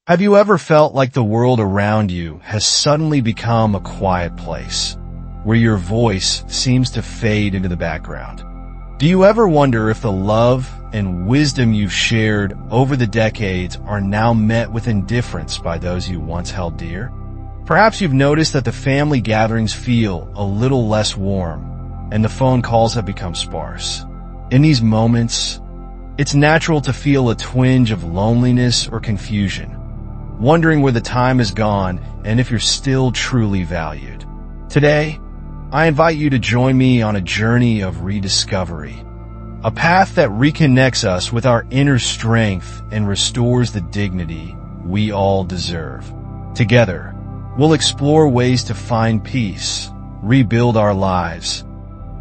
Have you ever felt like the world around you has suddenly become a quiet place, where your voice seems to fade into the background? Do you ever wonder if the love and wisdom you've shared over the decades are now met with indifference by those you once held dear? Perhaps you've noticed that the family gatherings feel a little less warm, and the phone calls have become sparse. In these moments, it's natural to feel a twinge of loneliness or confusion, wondering where the time has gone and if you're still truly valued. Today, I invite you to join me on a journey of rediscovery, a path that reconnects us with our inner strength and restores the dignity we all deserve. Together, we'll explore ways to find peace, rebuild our lives,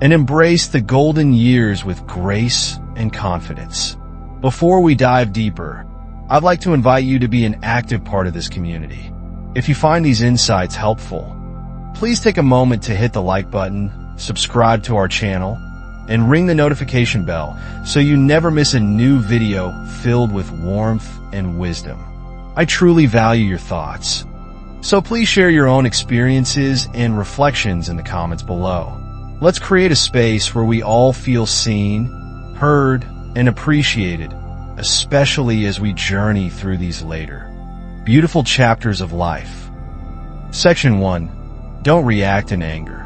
and embrace the golden years with grace and confidence. Before we dive deeper, I'd like to invite you to be an active part of this community. If you find these insights helpful, please take a moment to hit the like button, subscribe to our channel, and ring the notification bell so you never miss a new video filled with warmth and wisdom. I truly value your thoughts, so please share your own experiences and reflections in the comments below. Let's create a space where we all feel seen, heard, and appreciated, especially as we journey through these later, beautiful chapters of life. Section 1. Don't react in anger.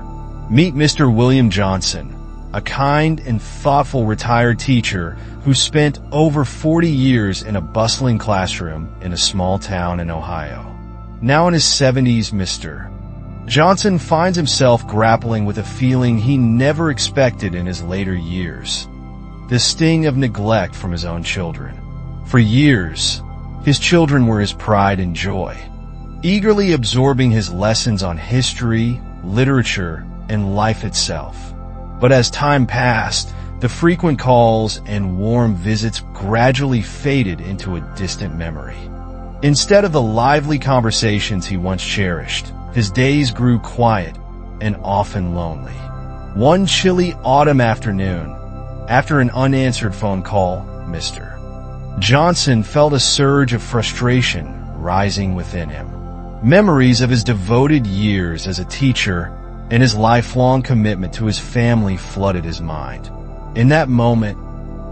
Meet Mr. William Johnson, a kind and thoughtful retired teacher who spent over 40 years in a bustling classroom in a small town in Ohio. Now in his 70s, Mr. Johnson finds himself grappling with a feeling he never expected in his later years: the sting of neglect from his own children. For years, his children were his pride and joy, eagerly absorbing his lessons on history, literature, and life itself. But as time passed, the frequent calls and warm visits gradually faded into a distant memory. Instead of the lively conversations he once cherished, his days grew quiet and often lonely. One chilly autumn afternoon, after an unanswered phone call, Mr. Johnson felt a surge of frustration rising within him. Memories of his devoted years as a teacher and his lifelong commitment to his family flooded his mind. In that moment,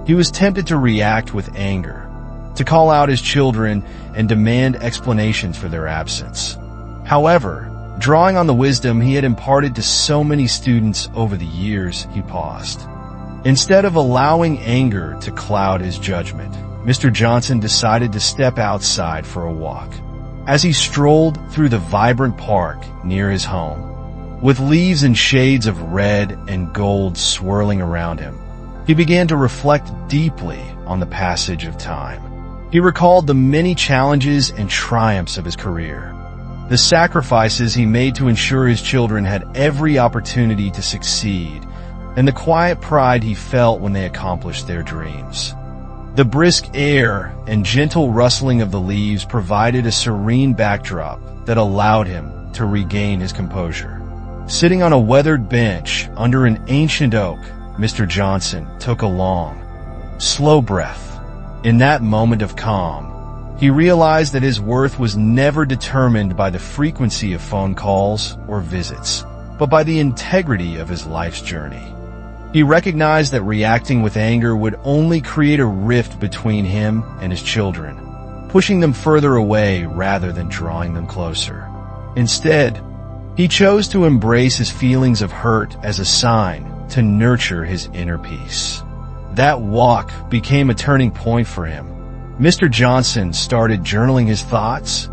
he was tempted to react with anger, to call out his children and demand explanations for their absence. However, drawing on the wisdom he had imparted to so many students over the years, he paused. Instead of allowing anger to cloud his judgment, Mr. Johnson decided to step outside for a walk. As he strolled through the vibrant park near his home, with leaves and shades of red and gold swirling around him, he began to reflect deeply on the passage of time. He recalled the many challenges and triumphs of his career, the sacrifices he made to ensure his children had every opportunity to succeed, and the quiet pride he felt when they accomplished their dreams. The brisk air and gentle rustling of the leaves provided a serene backdrop that allowed him to regain his composure. Sitting on a weathered bench under an ancient oak, Mr. Johnson took a long, slow breath. In that moment of calm, he realized that his worth was never determined by the frequency of phone calls or visits, but by the integrity of his life's journey. He recognized that reacting with anger would only create a rift between him and his children, pushing them further away rather than drawing them closer. Instead, he chose to embrace his feelings of hurt as a sign to nurture his inner peace. That walk became a turning point for him. Mr. Johnson started journaling his thoughts,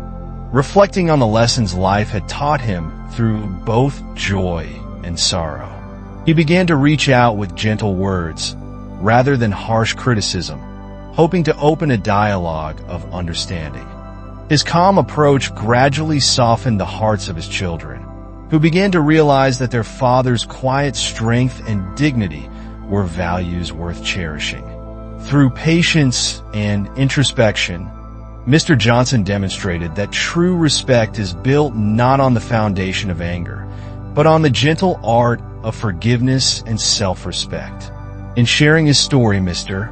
reflecting on the lessons life had taught him through both joy and sorrow. He began to reach out with gentle words, rather than harsh criticism, hoping to open a dialogue of understanding. His calm approach gradually softened the hearts of his children, who began to realize that their father's quiet strength and dignity were values worth cherishing. Through patience and introspection, Mr. Johnson demonstrated that true respect is built not on the foundation of anger, but on the gentle art of forgiveness and self-respect. In sharing his story, Mr.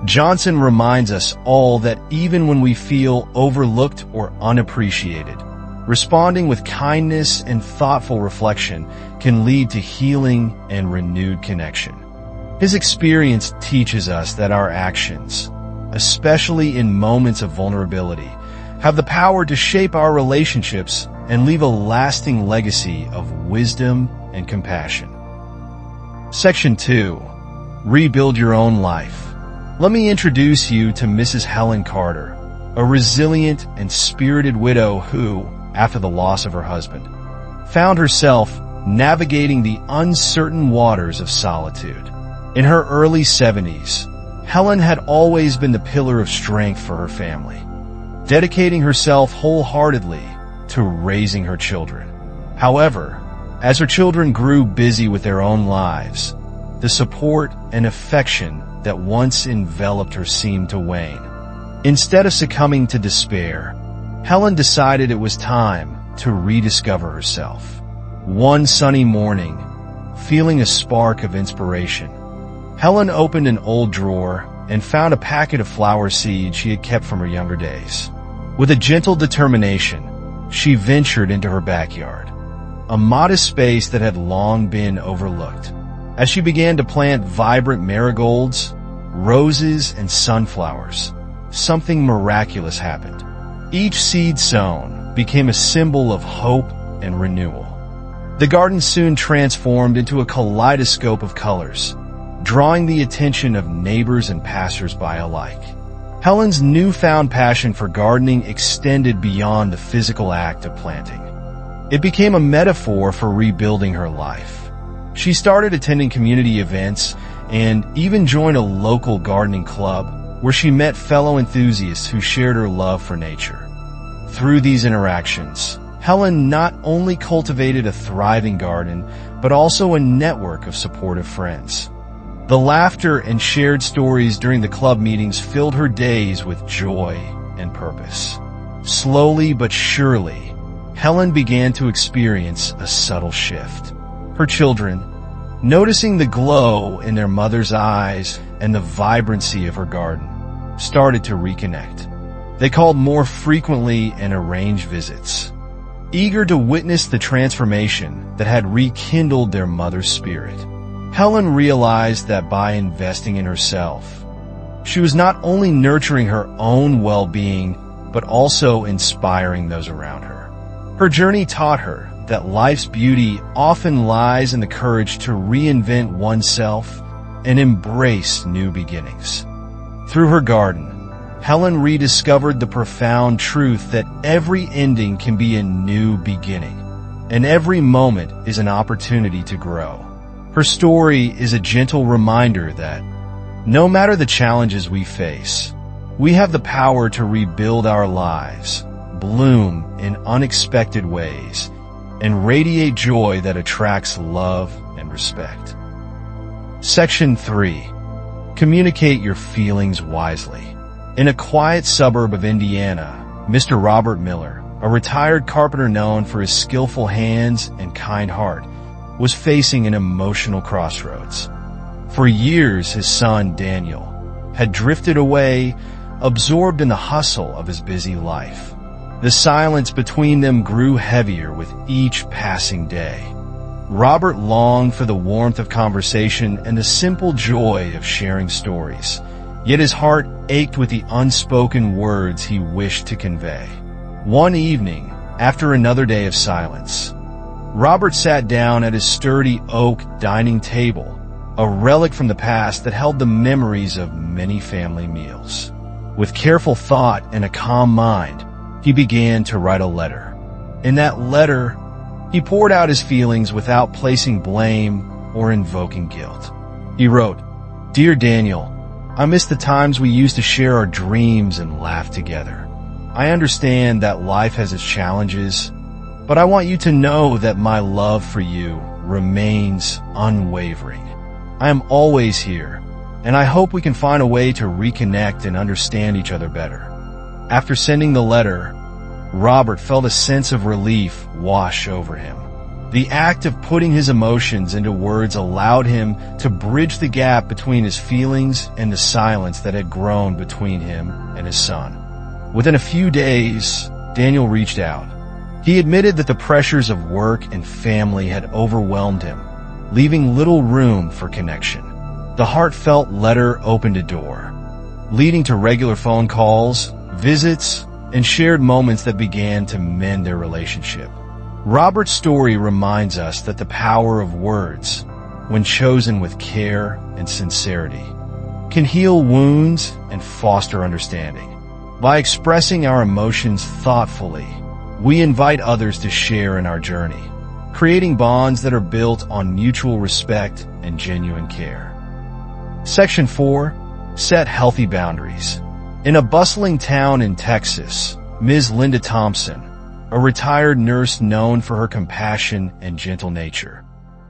Johnson reminds us all that even when we feel overlooked or unappreciated, responding with kindness and thoughtful reflection can lead to healing and renewed connection. His experience teaches us that our actions, especially in moments of vulnerability, have the power to shape our relationships and leave a lasting legacy of wisdom and compassion. Section 2. Rebuild your own life. Let me introduce you to Mrs. Helen Carter, a resilient and spirited widow who, after the loss of her husband, found herself navigating the uncertain waters of solitude. In her early 70s, Helen had always been the pillar of strength for her family, dedicating herself wholeheartedly to raising her children. However, as her children grew busy with their own lives, the support and affection that once enveloped her seemed to wane. Instead of succumbing to despair, Helen decided it was time to rediscover herself. One sunny morning, feeling a spark of inspiration, Helen opened an old drawer and found a packet of flower seeds she had kept from her younger days. With a gentle determination, she ventured into her backyard, a modest space that had long been overlooked. As she began to plant vibrant marigolds, roses, and sunflowers, something miraculous happened. Each seed sown became a symbol of hope and renewal. The garden soon transformed into a kaleidoscope of colors, drawing the attention of neighbors and passers-by alike. Helen's newfound passion for gardening extended beyond the physical act of planting. It became a metaphor for rebuilding her life. She started attending community events and even joined a local gardening club where she met fellow enthusiasts who shared her love for nature. Through these interactions, Helen not only cultivated a thriving garden, but also a network of supportive friends. The laughter and shared stories during the club meetings filled her days with joy and purpose. Slowly but surely, Helen began to experience a subtle shift. Her children, noticing the glow in their mother's eyes and the vibrancy of her garden, started to reconnect. They called more frequently and arranged visits, eager to witness the transformation that had rekindled their mother's spirit. Helen realized that by investing in herself, she was not only nurturing her own well-being, but also inspiring those around her. Her journey taught her that life's beauty often lies in the courage to reinvent oneself and embrace new beginnings. Through her garden, Helen rediscovered the profound truth that every ending can be a new beginning, and every moment is an opportunity to grow. Her story is a gentle reminder that, no matter the challenges we face, we have the power to rebuild our lives, bloom in unexpected ways, and radiate joy that attracts love and respect. Section 3. Communicate your feelings wisely. In a quiet suburb of Indiana, Mr. Robert Miller, a retired carpenter known for his skillful hands and kind heart, was facing an emotional crossroads. For years, his son, Daniel, had drifted away, absorbed in the hustle of his busy life. The silence between them grew heavier with each passing day. Robert longed for the warmth of conversation and the simple joy of sharing stories, yet his heart ached with the unspoken words he wished to convey. One evening, after another day of silence, Robert sat down at his sturdy oak dining table, a relic from the past that held the memories of many family meals. With careful thought and a calm mind, he began to write a letter. In that letter, he poured out his feelings without placing blame or invoking guilt. He wrote, "Dear Daniel, I miss the times we used to share our dreams and laugh together. I understand that life has its challenges, but I want you to know that my love for you remains unwavering. I am always here, and I hope we can find a way to reconnect and understand each other better." After sending the letter, Robert felt a sense of relief wash over him. The act of putting his emotions into words allowed him to bridge the gap between his feelings and the silence that had grown between him and his son. Within a few days, Daniel reached out. He admitted that the pressures of work and family had overwhelmed him, leaving little room for connection. The heartfelt letter opened a door, leading to regular phone calls, visits, and shared moments that began to mend their relationship. Robert's story reminds us that the power of words, when chosen with care and sincerity, can heal wounds and foster understanding. By expressing our emotions thoughtfully, we invite others to share in our journey, creating bonds that are built on mutual respect and genuine care. Section 4. Set healthy boundaries. In a bustling town in Texas, Ms. Linda Thompson, a retired nurse known for her compassion and gentle nature,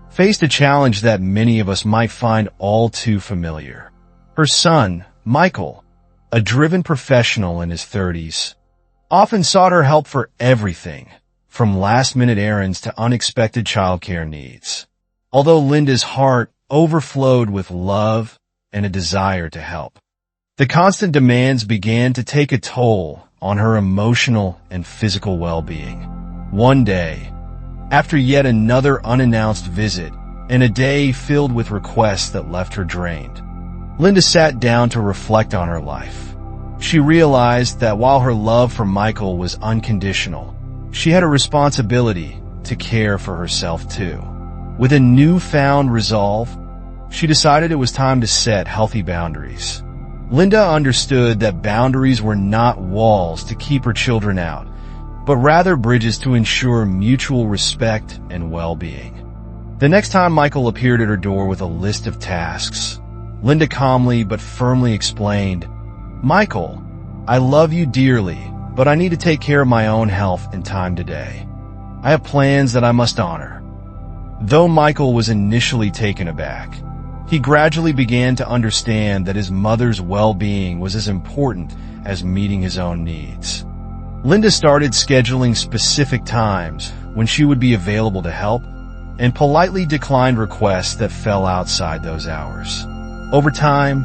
faced a challenge that many of us might find all too familiar. Her son, Michael, a driven professional in his 30s, often sought her help for everything, from last-minute errands to unexpected childcare needs. Although Linda's heart overflowed with love and a desire to help, the constant demands began to take a toll on her emotional and physical well-being. One day, after yet another unannounced visit and a day filled with requests that left her drained, Linda sat down to reflect on her life. She realized that while her love for Michael was unconditional, she had a responsibility to care for herself too. With a newfound resolve, she decided it was time to set healthy boundaries. Linda understood that boundaries were not walls to keep her children out, but rather bridges to ensure mutual respect and well-being. The next time Michael appeared at her door with a list of tasks, Linda calmly but firmly explained, "Michael, I love you dearly, but I need to take care of my own health and time today. I have plans that I must honor." Though Michael was initially taken aback, he gradually began to understand that his mother's well-being was as important as meeting his own needs. Linda started scheduling specific times when she would be available to help, and politely declined requests that fell outside those hours. Over time,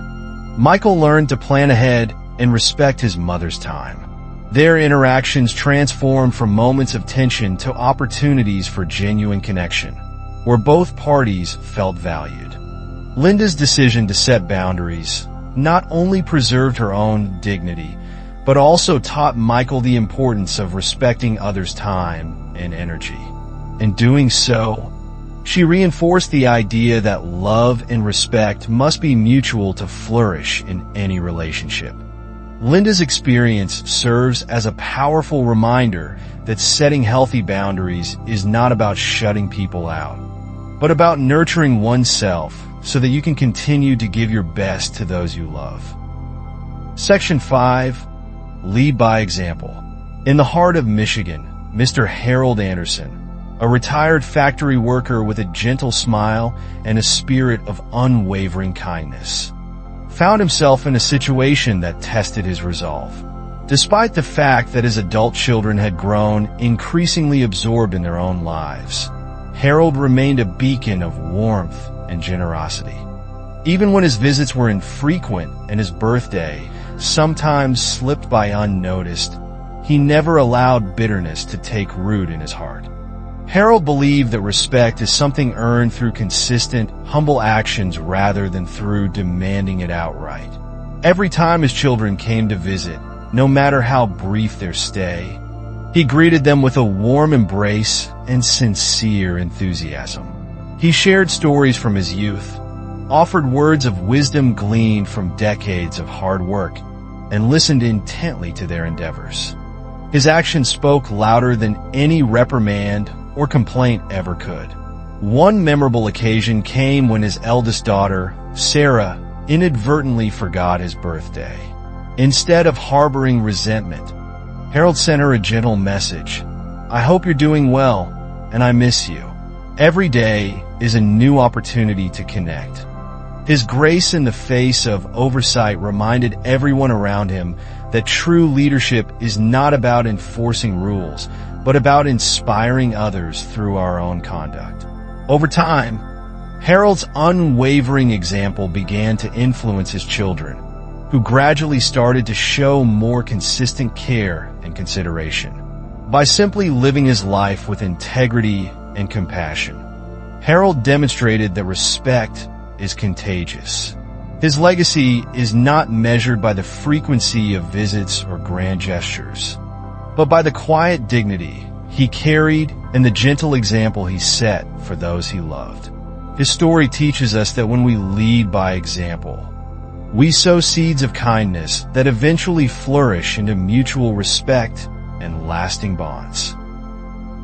Michael learned to plan ahead and respect his mother's time. Their interactions transformed from moments of tension to opportunities for genuine connection, where both parties felt valued. Linda's decision to set boundaries not only preserved her own dignity, but also taught Michael the importance of respecting others' time and energy. In doing so, she reinforced the idea that love and respect must be mutual to flourish in any relationship. Linda's experience serves as a powerful reminder that setting healthy boundaries is not about shutting people out, but about nurturing oneself so that you can continue to give your best to those you love. Section 5. Lead by example. In the heart of Michigan, Mr. Harold Anderson, a retired factory worker with a gentle smile and a spirit of unwavering kindness, found himself in a situation that tested his resolve. Despite the fact that his adult children had grown increasingly absorbed in their own lives, Harold remained a beacon of warmth and generosity. Even when his visits were infrequent and his birthday sometimes slipped by unnoticed, he never allowed bitterness to take root in his heart. Harold believed that respect is something earned through consistent, humble actions rather than through demanding it outright. Every time his children came to visit, no matter how brief their stay, he greeted them with a warm embrace and sincere enthusiasm. He shared stories from his youth, offered words of wisdom gleaned from decades of hard work, and listened intently to their endeavors. His actions spoke louder than any reprimand or complaint ever could. One memorable occasion came when his eldest daughter, Sarah, inadvertently forgot his birthday. Instead of harboring resentment, Harold sent her a gentle message. "I hope you're doing well, and I miss you." Every day is a new opportunity to connect. His grace in the face of oversight reminded everyone around him that true leadership is not about enforcing rules, but about inspiring others through our own conduct. Over time, Harold's unwavering example began to influence his children, who gradually started to show more consistent care and consideration. By simply living his life with integrity and compassion, Harold demonstrated that respect is contagious. His legacy is not measured by the frequency of visits or grand gestures, but by the quiet dignity he carried and the gentle example he set for those he loved. His story teaches us that when we lead by example, we sow seeds of kindness that eventually flourish into mutual respect and lasting bonds.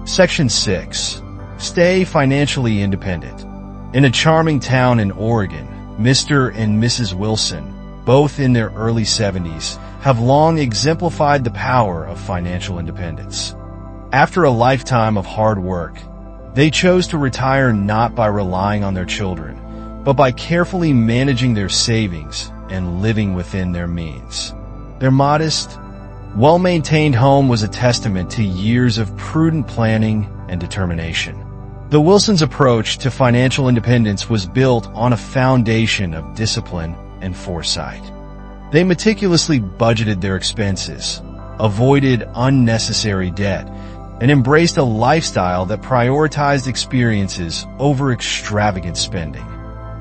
Section 6. Stay financially independent. In a charming town in Oregon, Mr. and Mrs. Wilson, both in their early 70s, have long exemplified the power of financial independence. After a lifetime of hard work, they chose to retire not by relying on their children, but by carefully managing their savings and living within their means. Their modest, well-maintained home was a testament to years of prudent planning and determination. The Wilsons' approach to financial independence was built on a foundation of discipline and foresight. They meticulously budgeted their expenses, avoided unnecessary debt, and embraced a lifestyle that prioritized experiences over extravagant spending.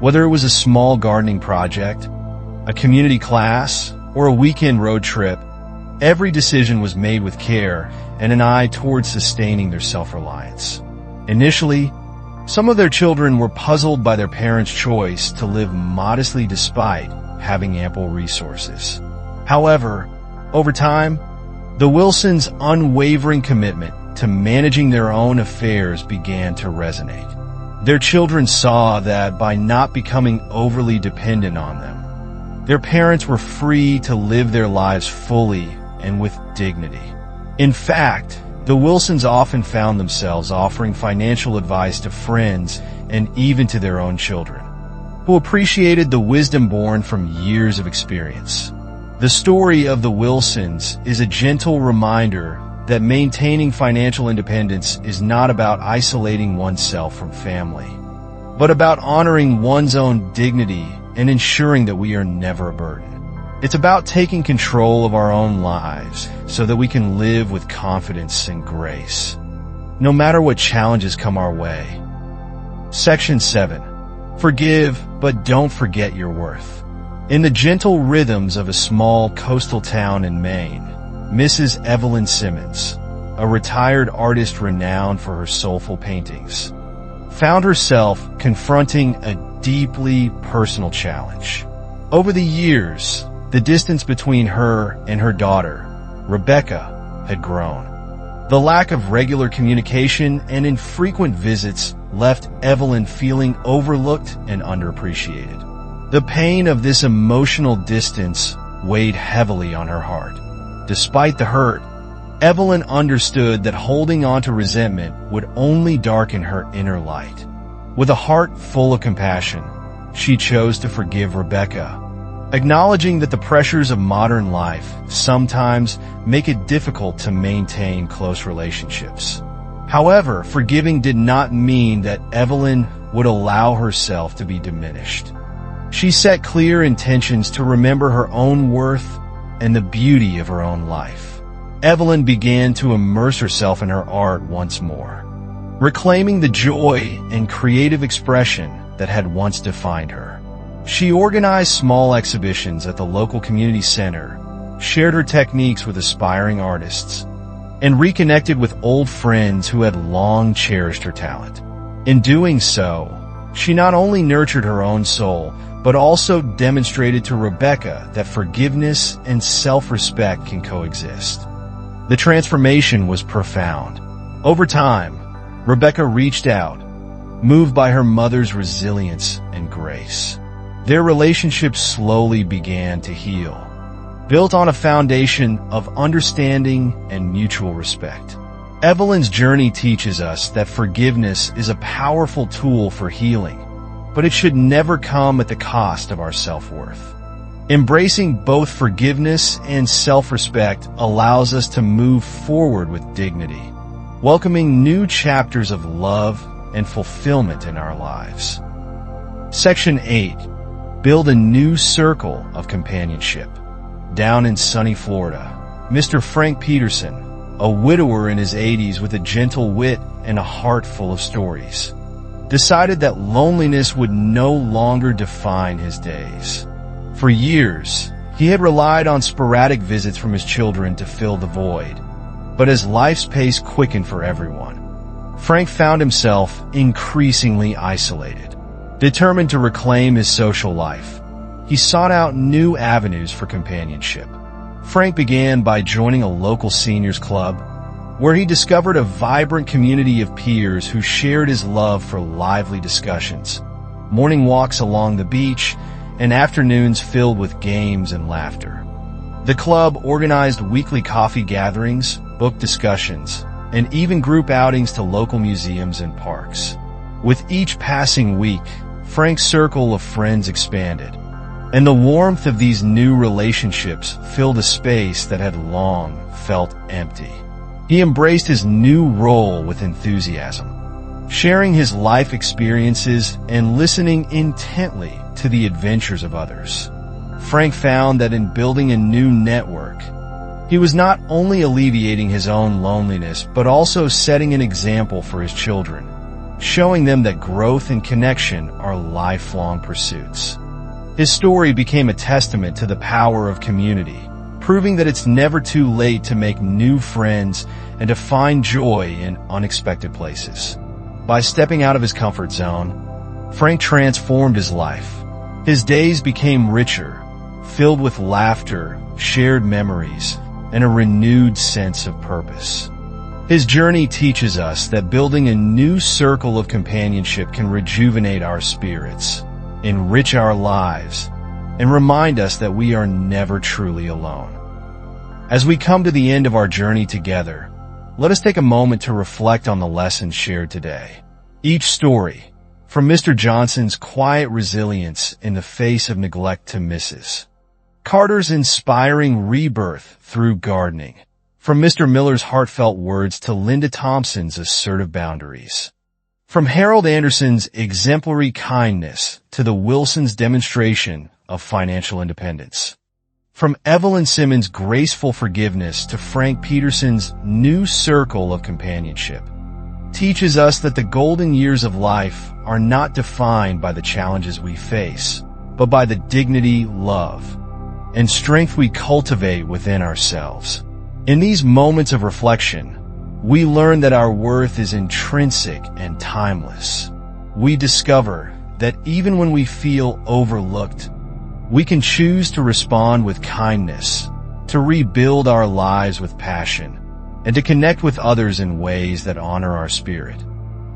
Whether it was a small gardening project, a community class, or a weekend road trip, every decision was made with care and an eye towards sustaining their self-reliance. Initially, some of their children were puzzled by their parents' choice to live modestly despite having ample resources. However, over time, the Wilsons' unwavering commitment to managing their own affairs began to resonate. Their children saw that by not becoming overly dependent on them, their parents were free to live their lives fully and with dignity. In fact, the Wilsons often found themselves offering financial advice to friends and even to their own children, who appreciated the wisdom born from years of experience. The story of the Wilsons is a gentle reminder that maintaining financial independence is not about isolating oneself from family, but about honoring one's own dignity and ensuring that we are never a burden. It's about taking control of our own lives so that we can live with confidence and grace, no matter what challenges come our way. Section 7. Forgive, but don't forget your worth. In the gentle rhythms of a small coastal town in Maine, Mrs. Evelyn Simmons, a retired artist renowned for her soulful paintings, found herself confronting a deeply personal challenge. Over the years, the distance between her and her daughter, Rebecca, had grown. The lack of regular communication and infrequent visits left Evelyn feeling overlooked and underappreciated. The pain of this emotional distance weighed heavily on her heart. Despite the hurt, Evelyn understood that holding on to resentment would only darken her inner light. With a heart full of compassion, she chose to forgive Rebecca, acknowledging that the pressures of modern life sometimes make it difficult to maintain close relationships. However, forgiving did not mean that Evelyn would allow herself to be diminished. She set clear intentions to remember her own worth and the beauty of her own life. Evelyn began to immerse herself in her art once more, reclaiming the joy and creative expression that had once defined her. She organized small exhibitions at the local community center, shared her techniques with aspiring artists, and reconnected with old friends who had long cherished her talent. In doing so, she not only nurtured her own soul, but also demonstrated to Rebecca that forgiveness and self-respect can coexist. The transformation was profound. Over time, Rebecca reached out, moved by her mother's resilience and grace. Their relationship slowly began to heal, built on a foundation of understanding and mutual respect. Evelyn's journey teaches us that forgiveness is a powerful tool for healing, but it should never come at the cost of our self-worth. Embracing both forgiveness and self-respect allows us to move forward with dignity, welcoming new chapters of love and fulfillment in our lives. Section 8. Build a new circle of companionship. Down in sunny Florida, Mr. Frank Peterson, a widower in his 80s with a gentle wit and a heart full of stories, decided that loneliness would no longer define his days. For years, he had relied on sporadic visits from his children to fill the void. But as life's pace quickened for everyone, Frank found himself increasingly isolated. Determined to reclaim his social life, he sought out new avenues for companionship. Frank began by joining a local seniors club, where he discovered a vibrant community of peers who shared his love for lively discussions, morning walks along the beach, and afternoons filled with games and laughter. The club organized weekly coffee gatherings, book discussions, and even group outings to local museums and parks. With each passing week, Frank's circle of friends expanded, and the warmth of these new relationships filled a space that had long felt empty. He embraced his new role with enthusiasm, sharing his life experiences and listening intently to the adventures of others. Frank found that in building a new network, he was not only alleviating his own loneliness, but also setting an example for his children, showing them that growth and connection are lifelong pursuits. His story became a testament to the power of community, proving that it's never too late to make new friends and to find joy in unexpected places. By stepping out of his comfort zone, Frank transformed his life. His days became richer, filled with laughter, shared memories, and a renewed sense of purpose. His journey teaches us that building a new circle of companionship can rejuvenate our spirits, enrich our lives, and remind us that we are never truly alone. As we come to the end of our journey together, let us take a moment to reflect on the lessons shared today. Each story, from Mr. Johnson's quiet resilience in the face of neglect to Mrs. Carter's inspiring rebirth through gardening, from Mr. Miller's heartfelt words to Linda Thompson's assertive boundaries, from Harold Anderson's exemplary kindness to the Wilsons' demonstration of financial independence, from Evelyn Simmons' graceful forgiveness to Frank Peterson's new circle of companionship, teaches us that the golden years of life are not defined by the challenges we face, but by the dignity, love, and strength we cultivate within ourselves. In these moments of reflection, we learn that our worth is intrinsic and timeless. We discover that even when we feel overlooked, we can choose to respond with kindness, to rebuild our lives with passion, and to connect with others in ways that honor our spirit.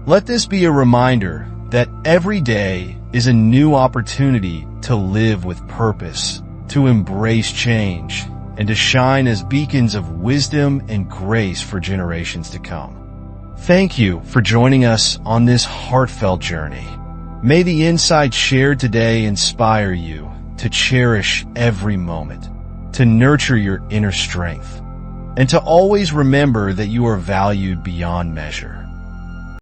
Let this be a reminder that every day is a new opportunity to live with purpose, to embrace change, and to shine as beacons of wisdom and grace for generations to come. Thank you for joining us on this heartfelt journey. May the insights shared today inspire you to cherish every moment, to nurture your inner strength, and to always remember that you are valued beyond measure.